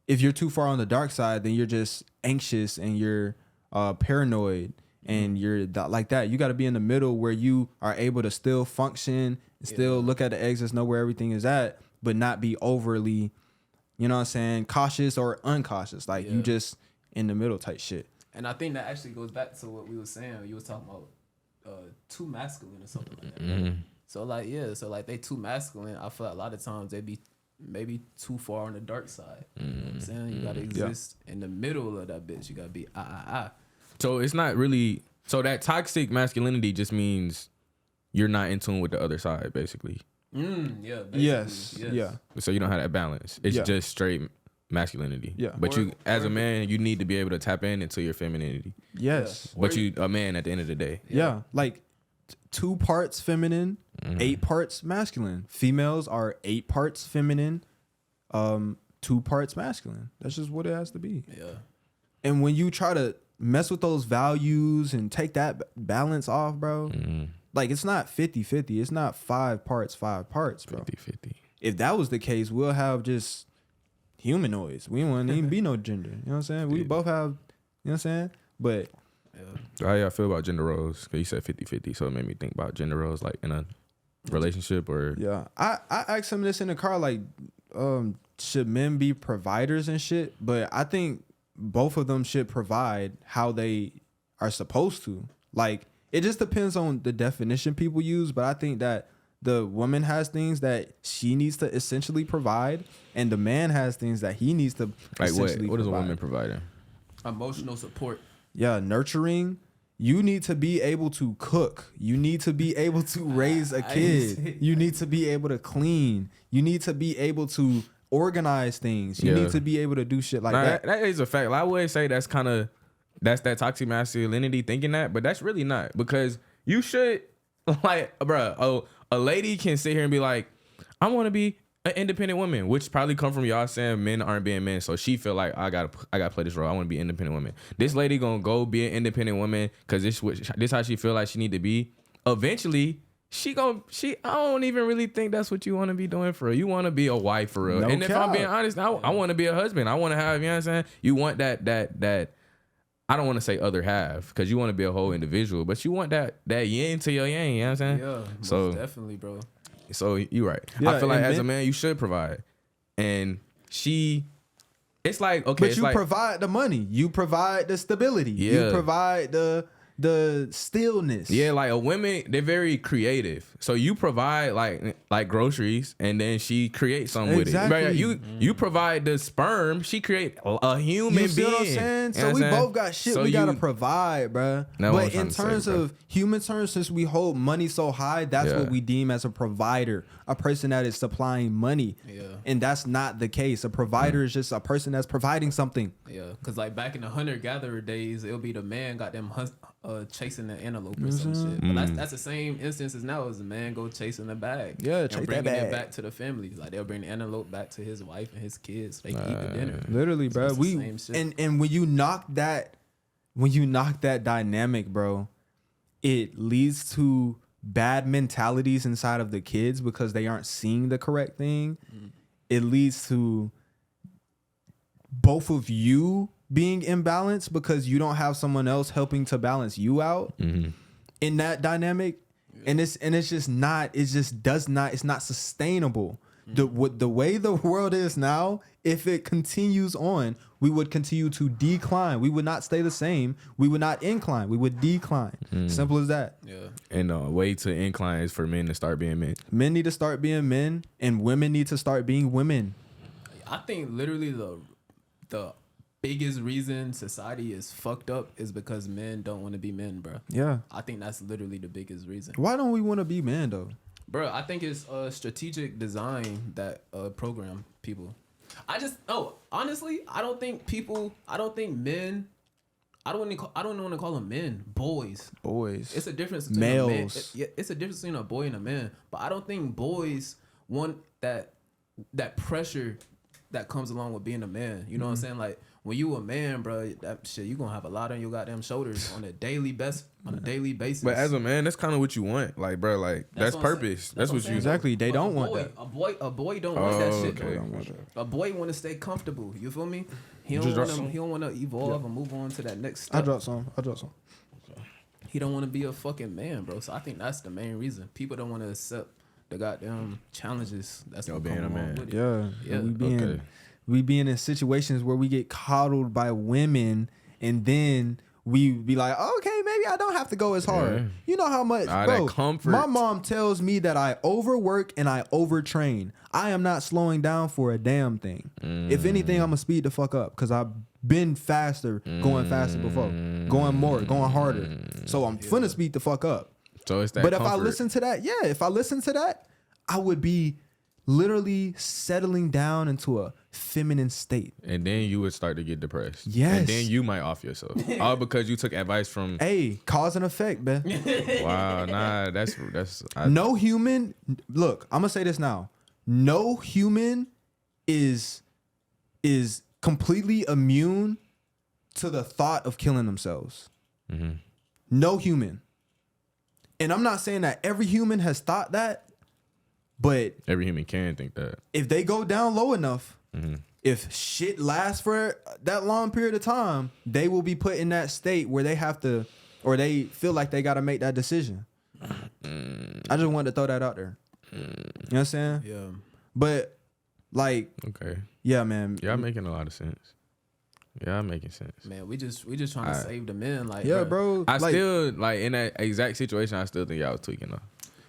Speaker 3: if you're too far on the dark side, then you're just anxious and you're paranoid and you're like that. You got to be in the middle where you are able to still function, still look at the exits, know where everything is at, but not be overly, you know what I'm saying, cautious or uncautious. Like you just in the middle type shit.
Speaker 2: And I think that actually goes back to what we were saying. You was talking about too masculine or something like that. So like, yeah, so like they too masculine. I feel like a lot of times they be maybe too far on the dark side. You know what I'm saying? You gotta exist in the middle of that bitch. You gotta be
Speaker 1: So it's not really, so that toxic masculinity just means you're not in tune with the other side, basically.
Speaker 2: Yeah.
Speaker 3: Yes. Yeah.
Speaker 1: So you don't have that balance. It's just straight masculinity.
Speaker 3: Yeah.
Speaker 1: But as a man, you need to be able to tap into your femininity.
Speaker 3: Yes.
Speaker 1: But you a man at the end of the day.
Speaker 3: Yeah. Like 2 parts feminine, 8 parts masculine. Females are 8 parts feminine, 2 parts masculine. That's just what it has to be.
Speaker 2: Yeah.
Speaker 3: And when you try to mess with those values and take that balance off, bro, like it's not 50-50. It's not 5 parts, bro.
Speaker 1: 50-50.
Speaker 3: If that was the case, we'll have just humanoids. We wouldn't even be no gender. You know what I'm saying? We both have, you know what I'm saying? But
Speaker 1: So how y'all feel about gender roles? Because you said 50-50, so it made me think about gender roles like in a relationship or...
Speaker 3: yeah, I asked him this in the car, like, should men be providers and shit? But I think both of them should provide how they are supposed to. Like, it just depends on the definition people use, but I think that the woman has things that she needs to essentially provide, and the man has things that he needs to
Speaker 1: like
Speaker 3: essentially
Speaker 1: what is a
Speaker 3: provide.
Speaker 1: woman providing?
Speaker 2: Emotional support.
Speaker 3: Yeah, nurturing. You need to be able to cook. You need to be able to raise a kid. You need to be able to clean. You need to be able to organize things. You need to be able to do shit like that.
Speaker 1: That is a fact. Like, I would say that's that toxic masculinity thinking that, but that's really not, because you should, like, bruh, a lady can sit here and be like, I want to be an independent woman, which probably come from y'all saying men aren't being men. So she feel like I gotta play this role. I want to be an independent woman. This lady gonna go be an independent woman because this how she feel like she need to be. Eventually, I don't even really think that's what you want to be doing for real. You want to be a wife for real.
Speaker 3: No
Speaker 1: and
Speaker 3: cap.
Speaker 1: if I'm being honest, I want to be a husband. I want to have, you know what I'm saying? You want that. I don't want to say other half, because you want to be a whole individual, but you want that yin to your yang, you know what I'm saying?
Speaker 2: Yeah,
Speaker 1: so
Speaker 2: most definitely, bro.
Speaker 1: So you right.
Speaker 3: Yeah,
Speaker 1: I feel like as a man, you should provide. And it's like, okay.
Speaker 3: But you provide the money. You provide the stability.
Speaker 1: Yeah.
Speaker 3: You provide the stillness.
Speaker 1: Yeah, like a women, they're very creative. So you provide like groceries, and then she creates something with it. Right? You provide the sperm, she create a human
Speaker 3: you see
Speaker 1: being.
Speaker 3: What I'm saying?
Speaker 1: You
Speaker 3: So
Speaker 1: know what
Speaker 3: we
Speaker 1: I'm saying?
Speaker 3: both got shit
Speaker 1: So
Speaker 3: we gotta provide, bruh. But in terms of human terms, since we hold money so high, that's what we deem as a provider, a person that is supplying money.
Speaker 2: Yeah.
Speaker 3: And that's not the case. A provider is just a person that's providing something.
Speaker 2: Yeah, because like back in the hunter-gatherer days, it'll be the man got them chasing the antelope or some shit. But that's the same instance as now, as the man go chasing the bag.
Speaker 3: Yeah,
Speaker 2: and
Speaker 3: chase
Speaker 2: bringing
Speaker 3: that bag.
Speaker 2: it back to the family. Like they'll bring the antelope back to his wife and his kids. They can eat the dinner.
Speaker 3: Literally,
Speaker 2: So
Speaker 3: bro.
Speaker 2: it's the same shit.
Speaker 3: And when you knock that dynamic, bro, it leads to bad mentalities inside of the kids because they aren't seeing the correct thing. It leads to both of you being imbalanced because you don't have someone else helping to balance you out in that dynamic. And it's not sustainable. The way the world is now, if it continues on, we would continue to decline. We would not stay the same. We would not incline. We would decline. Simple as that.
Speaker 2: Yeah.
Speaker 1: And the way to incline is for men to start being men.
Speaker 3: Men need to start being men, and women need to start being women.
Speaker 2: I think literally the biggest reason society is fucked up is because men don't want to be men, bro.
Speaker 3: Yeah.
Speaker 2: I think that's literally the biggest reason.
Speaker 3: Why don't we want to be men though?
Speaker 2: Bro, I think it's strategic design that program people. Honestly, I don't think men. I don't want to call them men, boys.
Speaker 3: Boys.
Speaker 2: It's a difference between
Speaker 3: males.
Speaker 2: It's a difference between a boy and a man. But I don't think boys want that pressure that comes along with being a man. You know what I'm saying? Like when you a man, bro, that shit, you gonna have a lot on your goddamn shoulders on a daily basis.
Speaker 1: But as a man, that's kind of what you want, like, bro. Like that's purpose. That's what you
Speaker 3: exactly. They don't want that.
Speaker 2: A boy don't want that shit.
Speaker 1: Okay.
Speaker 2: A boy want to stay comfortable. You feel me? He don't want to evolve and move on to that next step.
Speaker 3: I dropped some.
Speaker 2: He don't want to be a fucking man, bro. So I think that's the main reason people don't want to accept the goddamn challenges that's gonna
Speaker 1: being
Speaker 2: come
Speaker 1: a man.
Speaker 2: along with it.
Speaker 3: Yeah. We being in situations where we get coddled by women, and then we be like, okay, maybe I don't have to go as hard.
Speaker 1: Yeah.
Speaker 3: You know how much, bro,
Speaker 1: that comfort.
Speaker 3: my mom tells me that I overwork and I overtrain. I am not slowing down for a damn thing. If anything, I'm gonna speed the fuck up because I've been faster, going faster before, going more, going harder. So I'm finna speed the fuck up.
Speaker 1: So it's that
Speaker 3: But
Speaker 1: comfort.
Speaker 3: if I listen to that, I would be literally settling down into a feminine state.
Speaker 1: And then you would start to get depressed.
Speaker 3: Yes.
Speaker 1: And then you might off yourself. All because you took advice from.
Speaker 3: Hey, cause and effect, man.
Speaker 1: Wow, nah, that's.
Speaker 3: No human. Look, I'm gonna say this now. No human is completely immune to the thought of killing themselves.
Speaker 1: Mm-hmm.
Speaker 3: No human. And I'm not saying that every human has thought that, but
Speaker 1: Every human can think that.
Speaker 3: if they go down low enough,
Speaker 1: Mm-hmm.
Speaker 3: if shit lasts for that long period of time, they will be put in that state where they have to, or they feel like they got to make that decision. I just wanted to throw that out there. You know what I'm saying?
Speaker 2: Yeah.
Speaker 3: But like,
Speaker 1: Okay.
Speaker 3: yeah, man.
Speaker 1: Y'all making a lot of sense. Y'all making sense.
Speaker 2: Man, we just trying to save the men. Like,
Speaker 3: Yeah,
Speaker 2: bruh.
Speaker 3: bro.
Speaker 1: I
Speaker 3: like,
Speaker 1: still like in that exact situation. I still think y'all was tweaking though.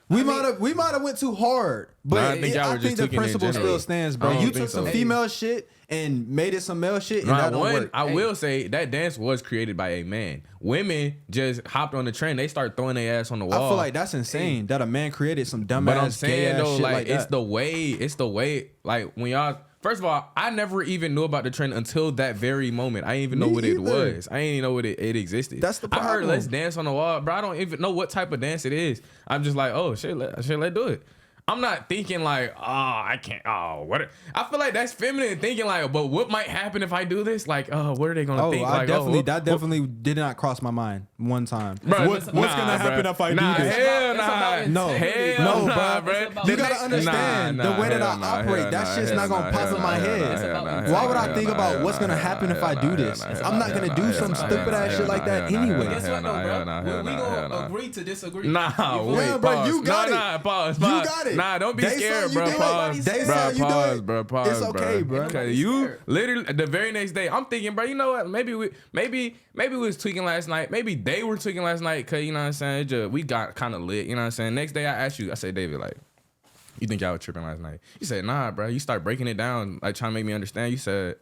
Speaker 3: we might have went too hard, but
Speaker 1: Nah, I think y'all were
Speaker 3: I
Speaker 1: just
Speaker 3: think the
Speaker 1: tweaking in
Speaker 3: principle
Speaker 1: general.
Speaker 3: still stands,
Speaker 1: I
Speaker 3: bro.
Speaker 1: don't
Speaker 3: You
Speaker 1: think
Speaker 3: took some
Speaker 1: so.
Speaker 3: female shit and made it some male shit, and that don't work.
Speaker 1: I will say that dance was created by a man. Women just hopped on the trend. They start throwing their ass on the wall.
Speaker 3: I feel like that's insane that a man created some dumbass.
Speaker 1: But I'm saying though,
Speaker 3: shit
Speaker 1: like it's
Speaker 3: that.
Speaker 1: the way. Like when y'all, first of all, I never even knew about the trend until that very moment. I didn't even know
Speaker 3: Me
Speaker 1: what it
Speaker 3: either.
Speaker 1: was. I didn't even know what it existed.
Speaker 3: That's the
Speaker 1: I heard
Speaker 3: problem.
Speaker 1: let's dance on the wall, bro. I don't even know what type of dance it is. I'm just like, oh shit, let's do it. I'm not thinking like, oh, I can't. Oh, what? I feel like that's feminine thinking like, but what might happen if I do this? Like, what are they gonna think? Like,
Speaker 3: that definitely did not cross my mind one time.
Speaker 1: Bruh,
Speaker 3: What's gonna happen if I do this?
Speaker 1: Hell
Speaker 2: It's
Speaker 1: nah.
Speaker 2: about
Speaker 3: No,
Speaker 2: integrity.
Speaker 3: no,
Speaker 1: nah,
Speaker 3: bro.
Speaker 1: bruh.
Speaker 3: You gotta understand the way that I operate. That shit's not gonna pop in my head. Why would I think about what's gonna happen if I do this? I'm not gonna do some stupid ass shit like that anyway.
Speaker 2: Guess what, though, bro? We gonna agree to disagree.
Speaker 1: Nah,
Speaker 2: You feel
Speaker 1: wait,
Speaker 2: me?
Speaker 3: Yeah, bro,
Speaker 1: pause.
Speaker 3: you got it.
Speaker 1: Nah, pause.
Speaker 3: You got it.
Speaker 1: Nah, don't be
Speaker 3: They
Speaker 1: scared,
Speaker 3: said you
Speaker 1: bro.
Speaker 3: do it.
Speaker 1: Pause.
Speaker 3: They
Speaker 1: Bro,
Speaker 3: said you do
Speaker 1: pause,
Speaker 3: it.
Speaker 1: bro. Pause,
Speaker 3: It's okay, bro.
Speaker 1: Because you literally the very next day, I'm thinking, bro. You know what? Maybe we was tweaking last night. Maybe they were tweaking last night. Cause you know what I'm saying. We got kind of lit. You know what I'm saying. Next day, I asked you. I said, David, like, you think y'all were tripping last night? You said, nah, bro. You start breaking it down, like trying to make me understand. You said,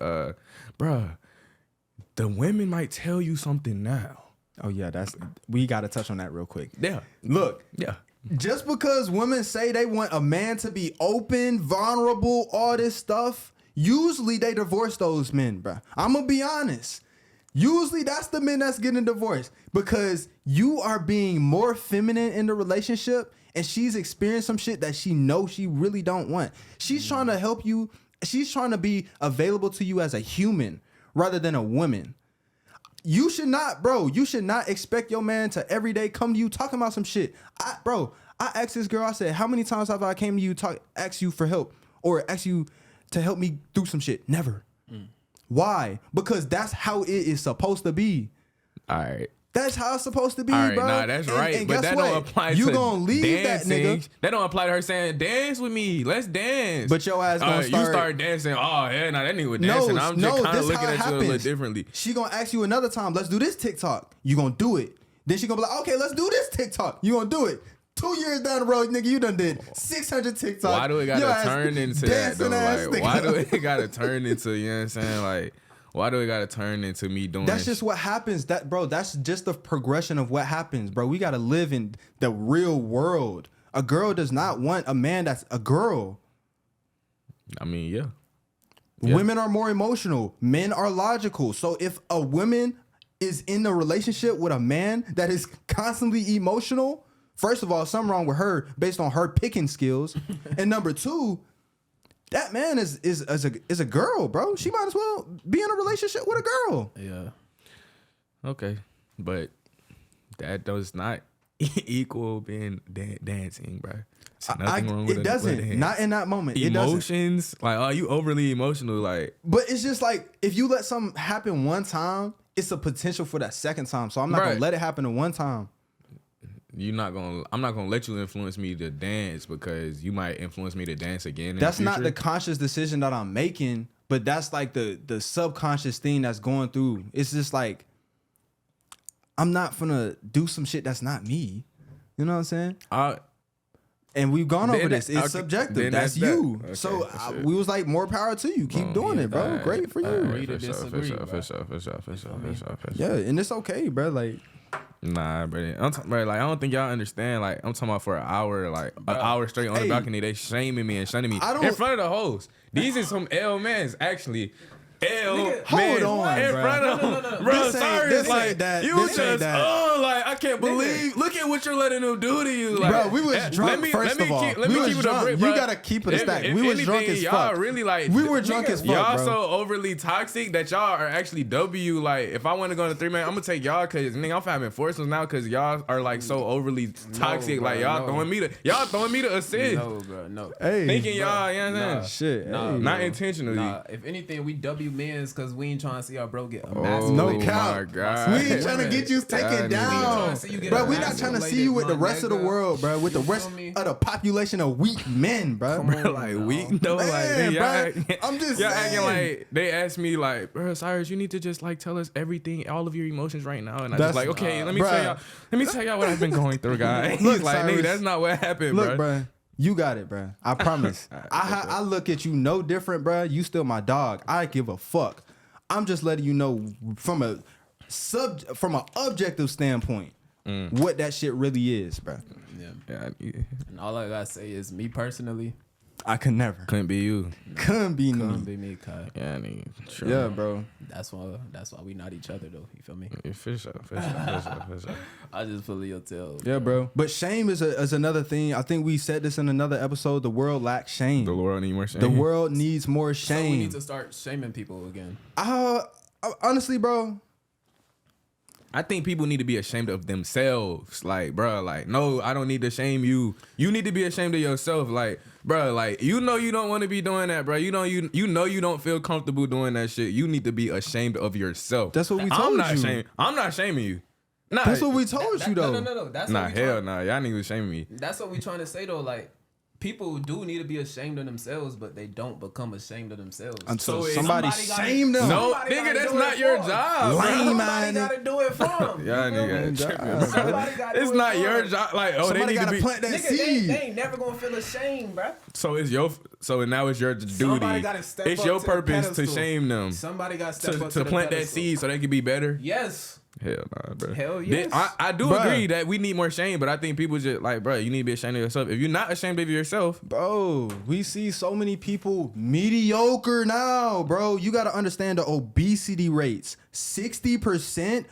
Speaker 1: bro, the women might tell you something now.
Speaker 3: Oh yeah, we gotta touch on that real quick.
Speaker 1: Yeah.
Speaker 3: Look,
Speaker 1: Yeah.
Speaker 3: just because women say they want a man to be open, vulnerable, all this stuff, usually they divorce those men, bro. I'm gonna be honest. Usually that's the men that's getting divorced because you are being more feminine in the relationship and she's experienced some shit that she knows she really don't want. She's trying to help you. She's trying to be available to you as a human rather than a woman. You should not, bro. You should not expect your man to every day come to you talking about some shit. I asked this girl, I said, how many times have I came to you, ask you for help or ask you to help me do some shit? Never. Why? Because that's how it is supposed to be.
Speaker 1: All right.
Speaker 3: That's how it's supposed to be,
Speaker 1: All right,
Speaker 3: bro.
Speaker 1: nah, that's right.
Speaker 3: And
Speaker 1: But
Speaker 3: guess
Speaker 1: that
Speaker 3: what?
Speaker 1: don't apply
Speaker 3: you
Speaker 1: to
Speaker 3: gonna leave
Speaker 1: dancing.
Speaker 3: that nigga.
Speaker 1: That don't apply to her saying, dance with me. Let's dance.
Speaker 3: But your ass gonna
Speaker 1: You start dancing. Oh, yeah, nah, that nigga was dancing. I'm just kind of
Speaker 3: this
Speaker 1: looking
Speaker 3: how it
Speaker 1: at you a little
Speaker 3: happens.
Speaker 1: differently.
Speaker 3: She gonna ask you another time, let's do this TikTok. You gonna do it. Then she gonna be like, okay, let's do this TikTok. You gonna do it. 2 years down the road, nigga, you done did 600 TikToks.
Speaker 1: Why do it gotta turn into that, though? Like, why do
Speaker 3: nigga.
Speaker 1: it gotta turn into, you know what I'm saying? Like, why do it gotta turn into me doing
Speaker 3: That's just what happens. That's just the progression of what happens, bro. We gotta live in the real world. A girl does not want a man that's a girl.
Speaker 1: I mean, yeah.
Speaker 3: Women are more emotional. Men are logical. So if a woman is in a relationship with a man that is constantly emotional, first of all, something wrong with her based on her picking skills. And number two, that man is a girl, bro. She might as well be in a relationship with a girl.
Speaker 2: Yeah.
Speaker 1: Okay. But that does not equal being dancing, bro. There's nothing wrong with
Speaker 3: it
Speaker 1: a
Speaker 3: doesn't.
Speaker 1: dance.
Speaker 3: Not in that moment. It doesn't.
Speaker 1: Emotions, like, are you overly emotional? Like,
Speaker 3: But it's just like if you let something happen one time, it's a potential for that second time. So I'm not gonna let it happen in one time.
Speaker 1: I'm not gonna let you influence me to dance because you might influence me to dance again.
Speaker 3: That's
Speaker 1: in the
Speaker 3: not the conscious decision that I'm making, but that's like the subconscious thing that's going through. It's just like I'm not finna do some shit that's not me. You know what I'm saying? And we've gone over this. It's subjective. That's you. Okay, so we was like, more power to you. Keep doing it, bro. Great for you.
Speaker 1: Agree to disagree, for sure.
Speaker 3: Yeah, and it's okay, bro. Like,
Speaker 1: nah, bro. Bro, like, I don't think y'all understand. Like, I'm talking about for an hour, like an hour straight on the balcony. They shaming me and shunning me in front of the hoes. These are some L mans, actually.
Speaker 3: Hold on,
Speaker 1: in front of them, bro. Cyrus, like
Speaker 3: that.
Speaker 1: You just like I can't believe. Look at what you're letting them do to you, like,
Speaker 3: bro. We was drunk. First of all, we was drunk. You gotta keep it a stack. We was drunk as fuck.
Speaker 1: Y'all really like
Speaker 3: we were drunk as fuck.
Speaker 1: Y'all so overly toxic that y'all are actually W. Like, if I want to go to 3-man, I'm gonna take y'all because nigga, I'm having enforcements now because y'all are like so overly toxic. Like y'all throwing me to assist.
Speaker 2: No, bro. No.
Speaker 3: Hey,
Speaker 1: thinking y'all, you know what I'm saying?
Speaker 3: Shit.
Speaker 1: Not intentionally.
Speaker 2: If anything, we W men's because we ain't trying to see our bro get
Speaker 3: no cap.
Speaker 1: God.
Speaker 3: We ain't trying to get you taken down, bro. We not trying to see you with the rest of the world, bro. With the rest of the population of weak men, bro.
Speaker 1: Like weak though,
Speaker 3: man,
Speaker 1: like
Speaker 3: I'm just
Speaker 1: y'all
Speaker 3: saying.
Speaker 1: acting like they asked me like, bro, Cyrus, you need to just like tell us everything, all of your emotions right now, and I just like, okay, let me tell y'all what I've been going through, guys.
Speaker 3: Look,
Speaker 1: like,
Speaker 3: Cyrus,
Speaker 1: nigga, that's not what happened,
Speaker 3: look, bro. You got it, bro. I promise. I look at you no different, bro. You still my dog. I give a fuck. I'm just letting you know from an objective standpoint what that shit really is, bro.
Speaker 2: Yeah. And all I gotta say is, me personally,
Speaker 3: I could never.
Speaker 1: Couldn't be you.
Speaker 3: Couldn't be
Speaker 2: me, Kai.
Speaker 1: Yeah, I mean, sure.
Speaker 3: Yeah, bro.
Speaker 2: That's why we not each other though. You feel me?
Speaker 1: Yeah, for sure.
Speaker 2: I just feel your tail.
Speaker 3: Yeah, bro. But shame is another thing. I think we said this in another episode. The world lacks shame.
Speaker 1: The world needs more shame.
Speaker 3: The world needs more shame.
Speaker 2: So we need to start shaming people again.
Speaker 3: Honestly, bro,
Speaker 1: I think people need to be ashamed of themselves. Like, bro, like, no, I don't need to shame you. You need to be ashamed of yourself. Like, bro, like, you know you don't want to be doing that, bro. You know you don't feel comfortable doing that shit. You need to be ashamed of yourself.
Speaker 3: That's what we told you.
Speaker 1: I'm not shaming you. Nah,
Speaker 3: that's what we told you though.
Speaker 2: No. That's
Speaker 1: nah, hell nah. Y'all niggas shaming me.
Speaker 2: That's what we trying to say though. Like, people do need to be ashamed of themselves, but they don't become ashamed of themselves.
Speaker 3: Until somebody shame them.
Speaker 1: No, nigga, that's not your job.
Speaker 3: Lame, man.
Speaker 2: Somebody gotta do it from.
Speaker 1: Y'all nigga, it's not your job. Like, oh,
Speaker 3: somebody
Speaker 1: they need to be.
Speaker 3: Plant that
Speaker 2: nigga,
Speaker 3: seed.
Speaker 2: they ain't never gonna feel ashamed, bro.
Speaker 1: So now it's your duty. It's your purpose to shame them.
Speaker 2: Somebody got to step up
Speaker 1: to plant that seed so they can be better.
Speaker 2: Yes.
Speaker 1: Hell nah, bro.
Speaker 2: Hell yes.
Speaker 1: I do agree that we need more shame, but I think people just like, bro, you need to be ashamed of yourself. If you're not ashamed of yourself,
Speaker 3: bro, we see so many people mediocre now, bro. You got to understand the obesity rates. 60%,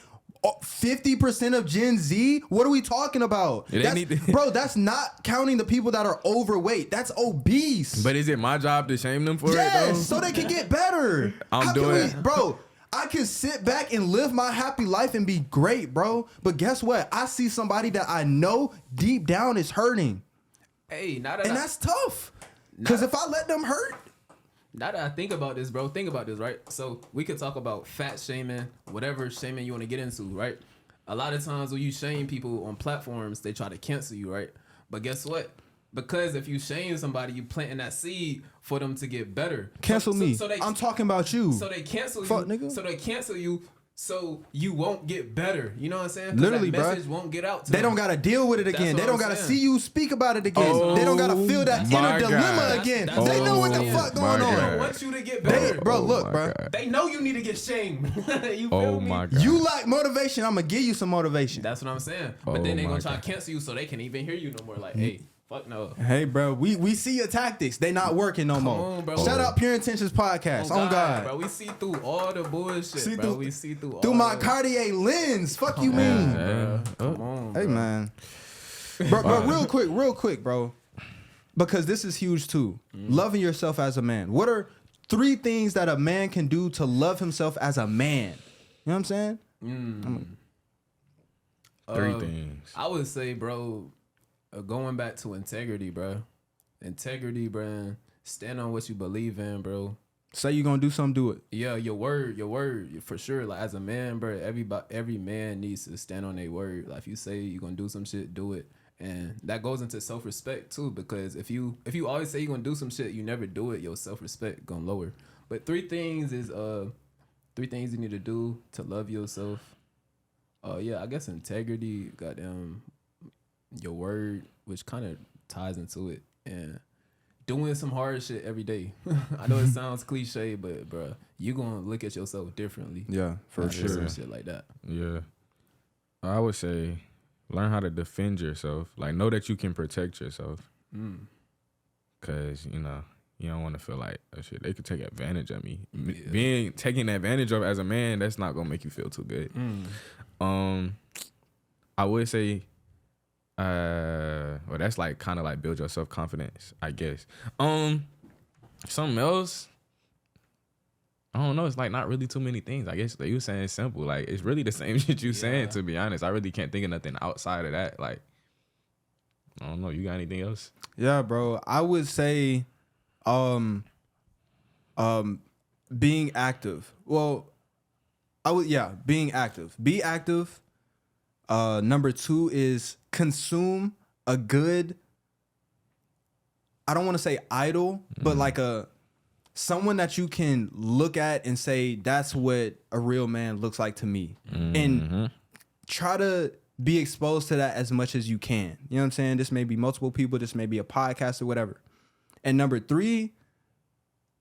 Speaker 3: 50% of Gen Z. What are we talking about? Bro, that's not counting the people that are overweight. That's obese.
Speaker 1: But is it my job to shame them for it though?
Speaker 3: Yes, so they can get better.
Speaker 1: I'm doing it.
Speaker 3: Bro, I can sit back and live my happy life and be great, bro. But guess what? I see somebody that I know deep down is hurting.
Speaker 2: Hey,
Speaker 3: and that's tough. Because if I let them hurt.
Speaker 2: Now that I think about this, bro, think about this, right? So we could talk about fat shaming, whatever shaming you want to get into, right? A lot of times when you shame people on platforms, they try to cancel you, right? But guess what? Because if you shame somebody, you planting that seed for them to get better.
Speaker 3: Cancel me. I'm talking about you.
Speaker 2: So they cancel you.
Speaker 3: Fuck, nigga.
Speaker 2: So they cancel you. So you won't get better. You know what I'm saying?
Speaker 3: Literally,
Speaker 2: that message won't get out to
Speaker 3: they
Speaker 2: them.
Speaker 3: don't gotta deal with it again. They don't gotta see you speak about it again. They don't gotta feel that inner dilemma again. They know what the fuck going on.
Speaker 2: They don't want you to get better.
Speaker 3: Bro, look, bro.
Speaker 2: They know you need to get shamed. You
Speaker 1: my
Speaker 2: feel me?
Speaker 1: God.
Speaker 3: You like motivation. I'm gonna give you some motivation.
Speaker 2: That's what I'm saying. But then they gonna try to cancel you so they can even hear you no more. Like, hey. Fuck no.
Speaker 3: Hey, bro, we see your tactics. They not working no more.
Speaker 2: On, bro.
Speaker 3: Shout out Pure Intentions Podcast. On God.
Speaker 2: Bro, we see through all the bullshit, bro. We see through all
Speaker 3: through my Cartier lens. Fuck you mean?
Speaker 2: Bro. Come on, bro.
Speaker 3: Hey, man. Bro, real quick, bro. Because this is huge, too. Loving yourself as a man. What are 3 things that a man can do to love himself as a man? You know what I'm saying?
Speaker 1: 3 things.
Speaker 2: I would say, bro, going back to integrity, bro. Integrity, bro. Stand on what you believe in, bro.
Speaker 3: Say you're gonna do something, do it.
Speaker 2: Yeah, your word, for sure. Like, as a man, bro, every man needs to stand on their word. Like, if you say you're gonna do some shit, do it. And that goes into self-respect too, because if you always say you're gonna do some shit, you never do it, your self-respect gonna lower. But 3 things is 3 things you need to do to love yourself. Yeah, I guess integrity, goddamn, your word, which kind of ties into it, and doing some hard shit every day. I know it sounds cliche, but bro, you gonna look at yourself differently.
Speaker 3: Yeah, for sure.
Speaker 2: Some shit like that.
Speaker 1: Yeah, I would say learn how to defend yourself. Like, know that you can protect yourself. Cause you don't want to feel like, oh shit, they could take advantage of me. Yeah. Being taken advantage of as a man, that's not gonna make you feel too good. I would say, well, that's like kind of like build your self confidence, I guess. Something else, I don't know. It's like not really too many things. I guess like you saying simple. Like it's really the same shit you saying. To be honest, I really can't think of nothing outside of that. Like, I don't know. You got anything else?
Speaker 3: Yeah, bro. I would say, being active. Well, being active. Be active. Number 2 is consume a good, I don't want to say idol, but like someone that you can look at and say, that's what a real man looks like to me. And try to be exposed to that as much as you can. You know what I'm saying? This may be multiple people. This may be a podcast or whatever. And number 3,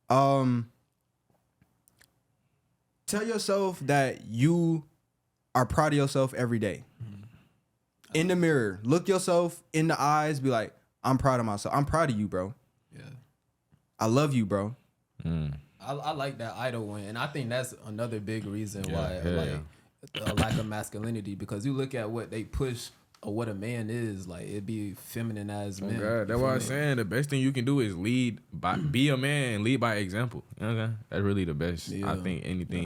Speaker 3: tell yourself that you are proud of yourself every day. In the mirror, look yourself in the eyes, be like, I'm proud of myself. I'm proud of you, bro.
Speaker 2: Yeah.
Speaker 3: I love you, bro.
Speaker 2: I like that idol one. And I think that's another big reason why a lack of masculinity, because you look at what they push or what a man is, like it'd be feminized men.
Speaker 1: God, that's what I'm saying. The best thing you can do is be a man, lead by example. You know what I'm saying? That's really the best. Yeah. I think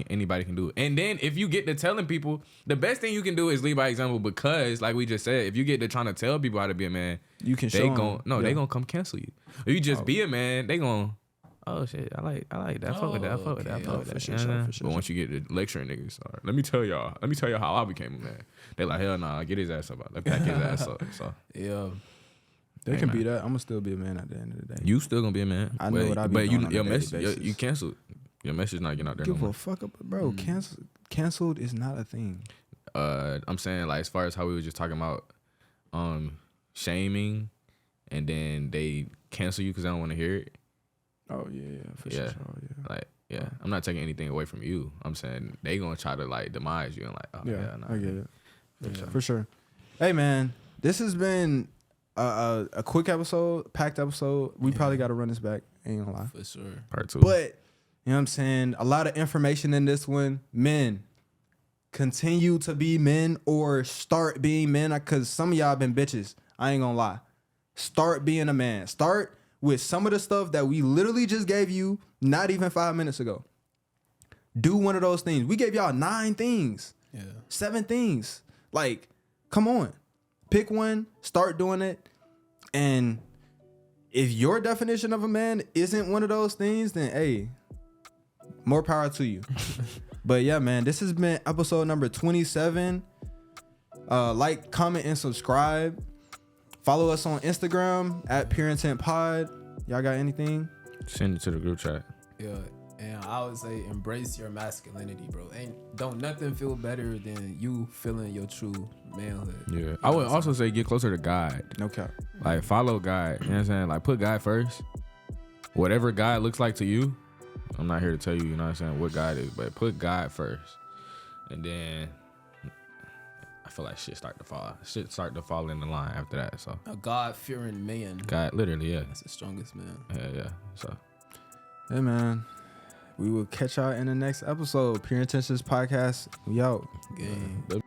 Speaker 1: anybody can do it. And then if you get to telling people, the best thing you can do is lead by example, because like we just said, if you get to trying to tell people how to be a man,
Speaker 3: you can show them.
Speaker 1: They gonna come cancel you. If you just be a man, they gonna, oh shit, I like that. Fuck with that. I fuck with that. For sure. But once you get to lecturing niggas, all right, let me tell y'all how I became a man. They like, hell nah, get his ass up. Let me back his ass up. So
Speaker 2: yeah,
Speaker 3: they can be that. I'm gonna still be a man at the end of the day.
Speaker 1: You still gonna be a man.
Speaker 3: I know what I be doing on a daily basis.
Speaker 1: You canceled. Your message not getting out there.
Speaker 3: Give a fuck up, bro. Canceled is not a thing.
Speaker 1: I'm saying like as far as how we were just talking about, shaming, and then they cancel you because they don't want to hear it.
Speaker 3: Oh yeah, for sure. Yeah.
Speaker 1: Like, yeah, I'm not taking anything away from you. I'm saying they gonna try to like demise you and like, oh yeah, nah,
Speaker 3: I get it. For sure. Hey man, this has been a quick episode, packed episode. We probably got to run this back. Ain't gonna lie.
Speaker 2: For sure.
Speaker 1: Part 2.
Speaker 3: But you know what I'm saying? A lot of information in this one. Men, continue to be men or start being men, because some of y'all been bitches. I ain't gonna lie. Start being a man. Start with some of the stuff that we literally just gave you not even 5 minutes ago. Do one of those things. We gave y'all 9 things. 7 things. Like, come on. Pick one, start doing it. And if your definition of a man isn't one of those things, then hey, more power to you. But yeah, man, this has been episode number 27. Like, comment, and subscribe. Follow us on Instagram at Pure Intent Pod. Y'all got anything?
Speaker 1: Send it to the group chat.
Speaker 2: Yeah, and I would say embrace your masculinity, bro. Ain't don't nothing feel better than you feeling your true manhood.
Speaker 1: Yeah, I would also say get closer to God.
Speaker 3: No cap.
Speaker 1: Like follow God. You know what I'm saying? Like put God first. Whatever God looks like to you, I'm not here to tell you. You know what I'm saying? What God is, but put God first, and then I feel like shit start to fall in the line after that. So
Speaker 2: a God-fearing man.
Speaker 1: God, literally, yeah.
Speaker 2: That's the strongest man.
Speaker 1: Yeah. So,
Speaker 3: hey man, we will catch y'all in the next episode. Pure Intentions Podcast. We out.
Speaker 2: Gang.